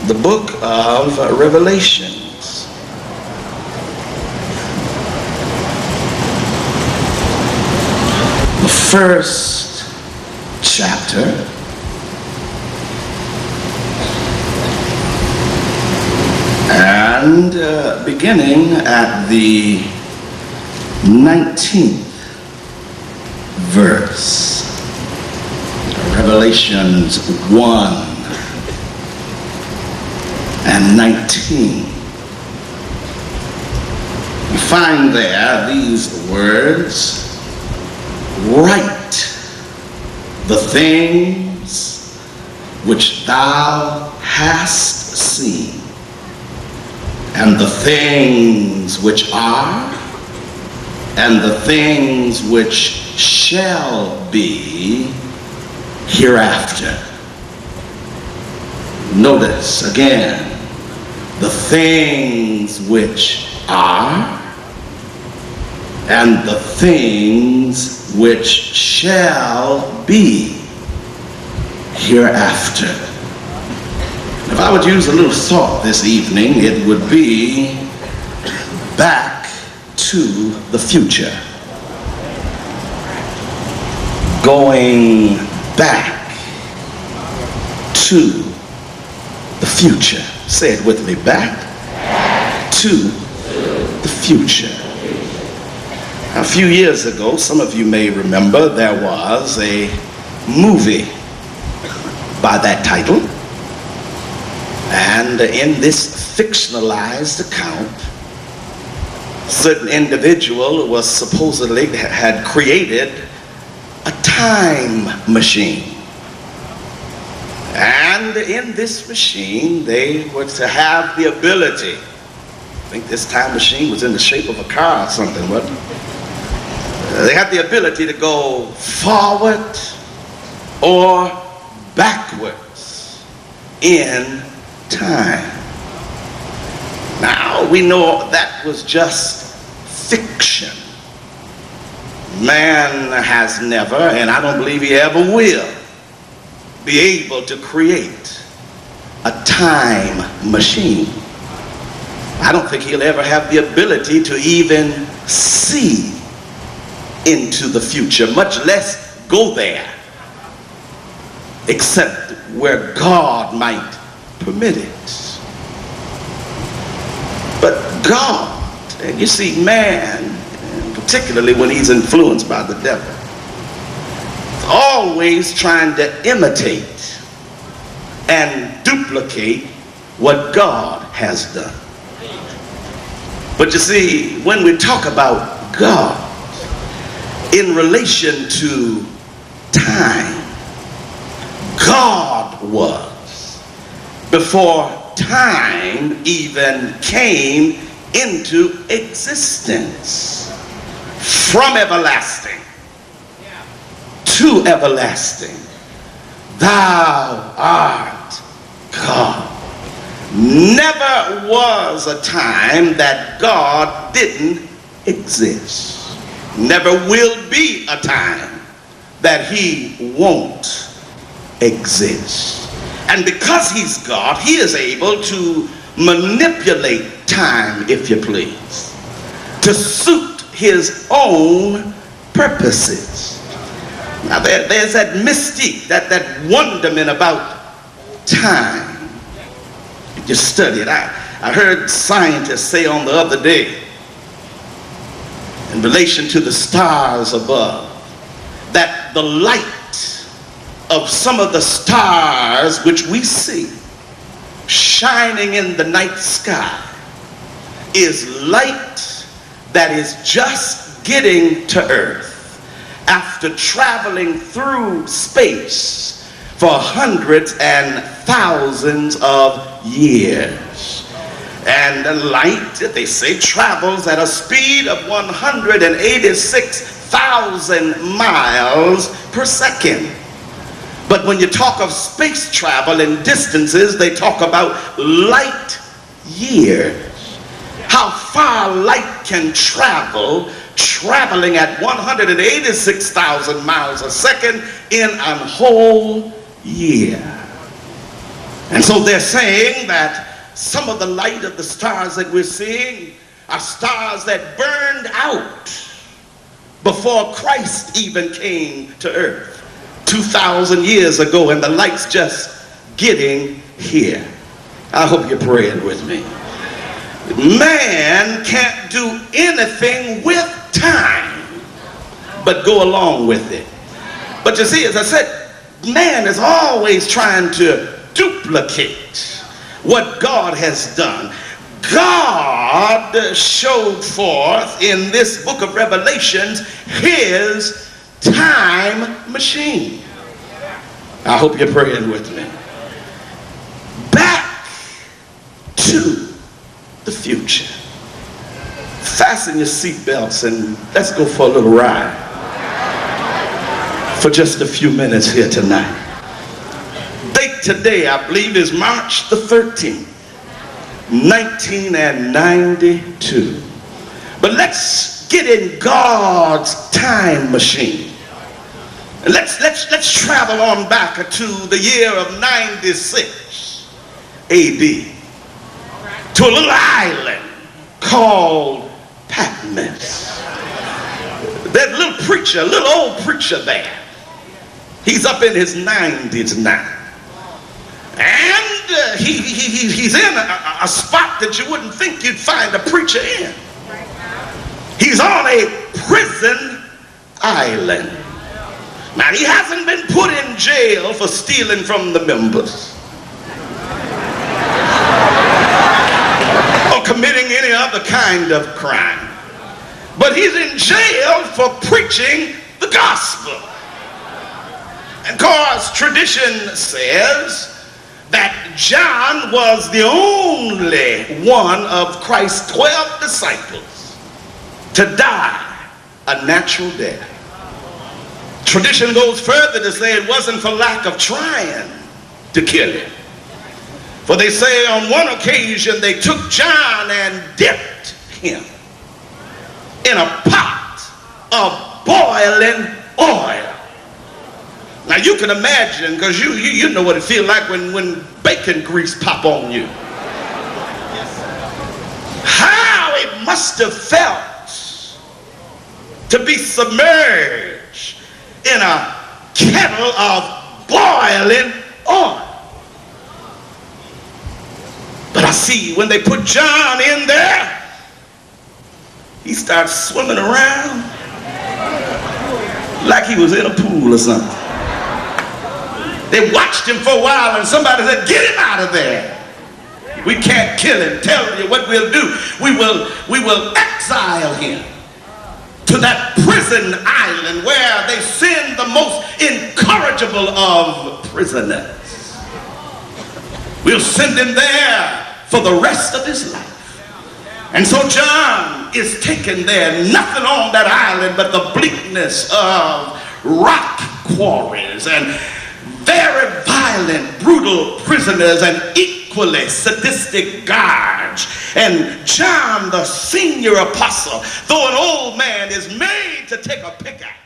the book of Revelations. The first chapter, and beginning at the 19th verse, Revelations 1 and 19. You find there these words: write the things which thou hast seen, and the things which are, and the things which shall be hereafter. Notice again, the things which are, and the things which shall be hereafter. If I would use a little thought this evening, it would be back to the future. Going back to the future. Say it with me: back to the future. A few years ago, some of you may remember, there was a movie by that title. And in this fictionalized account, a certain individual was supposedly had created a time machine. And in this machine, they were to have the ability, I think this time machine was in the shape of a car or something, wasn't it? They had the ability to go forward or backwards in time. Now, we know that was just fiction. Man has never, and I don't believe he ever will, be able to create a time machine. I don't think he'll ever have the ability to even see into the future, much less go there, except where God might permit it. But God, and you see, man, particularly when he's influenced by the devil, is always trying to imitate and duplicate what God has done. But you see, when we talk about God in relation to time, God was before time even came into existence. From everlasting to everlasting, thou art God. Never was a time that God didn't exist. Never will be a time that he won't exist. And because he's God, he is able to manipulate time, if you please, to suit his own purposes. Now there's that mystique, that wonderment about time. You just study it. I heard scientists say on the other day, in relation to the stars above, that the light of some of the stars which we see shining in the night sky is light that is just getting to Earth after traveling through space for hundreds and thousands of years. And the light, they say, travels at a speed of 186,000 miles per second. But when you talk of space travel and distances, they talk about light years. How far light can travel, traveling at 186,000 miles a second in a whole year. And so they're saying that some of the light of the stars that we're seeing are stars that burned out before Christ even came to earth 2,000 years ago, and the light's just getting here. I hope you're praying with me. Man can't do anything with time but go along with it. But you see, as I said, man is always trying to duplicate what God has done. God showed forth in this book of Revelations his time machine. I hope you're praying with me. Back to the future. Fasten your seatbelts and let's go for a little ride for just a few minutes here tonight. Date today, I believe, is March the 13th, 1992. But let's get in God's time machine. And let's travel on back to the year of 96 AD to a little island called Patmos. That little preacher, little old preacher there, he's up in his 90s now. And he's in a spot that you wouldn't think you'd find a preacher in. He's on a prison island. Now, he hasn't been put in jail for stealing from the members or committing any other kind of crime. But he's in jail for preaching the gospel. And of course, tradition says that John was the only one of Christ's 12 disciples to die a natural death. Tradition goes further to say it wasn't for lack of trying to kill him. For they say on one occasion they took John and dipped him in a pot of boiling oil. Now you can imagine, because you know what it feels like when bacon grease pop on you. How it must have felt to be submerged in a kettle of boiling oil. But I see when they put John in there, he starts swimming around like he was in a pool or something. They watched him for a while and somebody said, "Get him out of there. We can't kill him. Tell you what we'll do. We will exile him to that prison island where they send the most incorrigible of prisoners. We'll send him there for the rest of his life." And so John is taken there, nothing on that island but the bleakness of rock quarries and very violent, brutal prisoners and equally sadistic guards. And John, the senior apostle, though an old man, is made to take a pickaxe